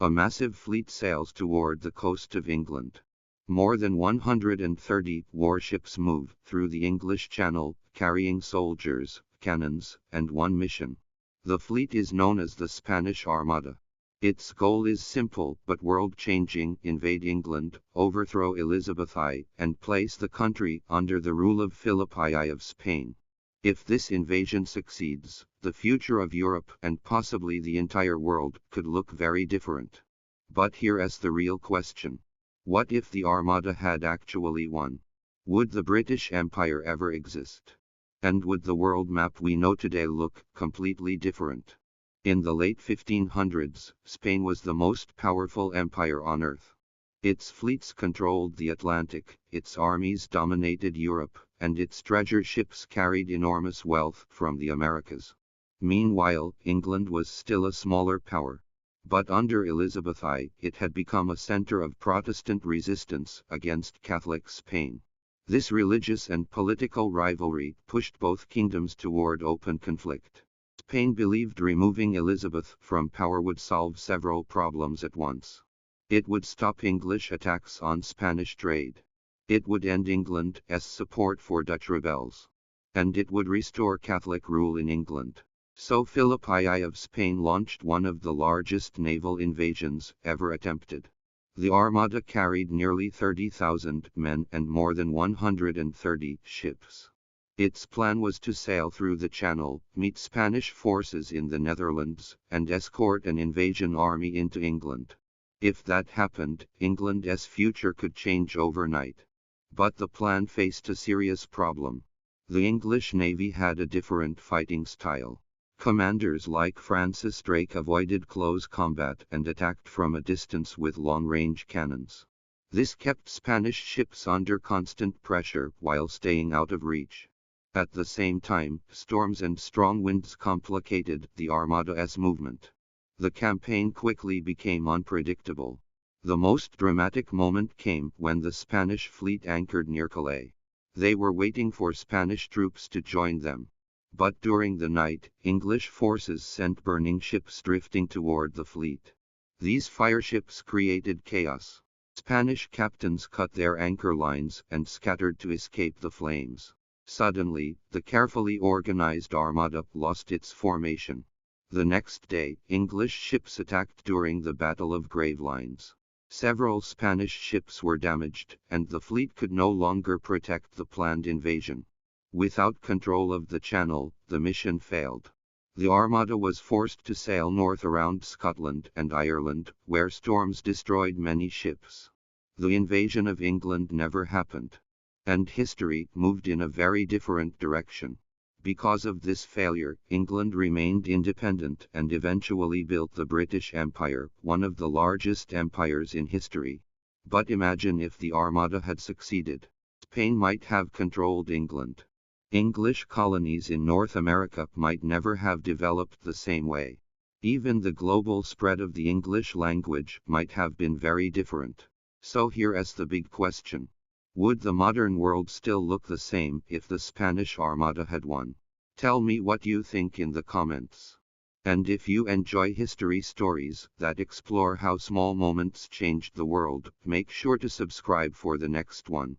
A massive fleet sails toward the coast of England. More than 130 warships move through the English Channel, carrying soldiers, cannons, and one mission. The fleet is known as the Spanish Armada. Its goal is simple but world-changing: invade England, overthrow Elizabeth I, and place the country under the rule of Philip I of Spain. If this invasion succeeds, the future of Europe and possibly the entire world could look very different. But here is the real question. What if the Armada had actually won? Would the British Empire ever exist? And would the world map we know today look completely different? In the late 1500s, Spain was the most powerful empire on earth. Its fleets controlled the Atlantic, its armies dominated Europe, and its treasure ships carried enormous wealth from the Americas. Meanwhile, England was still a smaller power. But under Elizabeth I, it had become a center of Protestant resistance against Catholic Spain. This religious and political rivalry pushed both kingdoms toward open conflict. Spain believed removing Elizabeth from power would solve several problems at once. It would stop English attacks on Spanish trade. It would end England's support for Dutch rebels. And it would restore Catholic rule in England. So Philip I of Spain launched one of the largest naval invasions ever attempted. The Armada carried nearly 30,000 men and more than 130 ships. Its plan was to sail through the Channel, meet Spanish forces in the Netherlands, and escort an invasion army into England. If that happened, England's future could change overnight. But the plan faced a serious problem. The English Navy had a different fighting style. Commanders like Francis Drake avoided close combat and attacked from a distance with long-range cannons. This kept Spanish ships under constant pressure while staying out of reach. At the same time, storms and strong winds complicated the Armada's movement. The campaign quickly became unpredictable. The most dramatic moment came when the Spanish fleet anchored near Calais. They were waiting for Spanish troops to join them. But during the night, English forces sent burning ships drifting toward the fleet. These fireships created chaos. Spanish captains cut their anchor lines and scattered to escape the flames. Suddenly, the carefully organized Armada lost its formation. The next day, English ships attacked during the Battle of Gravelines. Several Spanish ships were damaged, and the fleet could no longer protect the planned invasion. Without control of the Channel, the mission failed. The Armada was forced to sail north around Scotland and Ireland, where storms destroyed many ships. The invasion of England never happened. And history moved in a very different direction. Because of this failure, England remained independent and eventually built the British Empire, one of the largest empires in history. But imagine if the Armada had succeeded. Spain might have controlled England. English colonies in North America might never have developed the same way. Even the global spread of the English language might have been very different. So here is the big question. Would the modern world still look the same if the Spanish Armada had won? Tell me what you think in the comments. And if you enjoy history stories that explore how small moments changed the world, make sure to subscribe for the next one.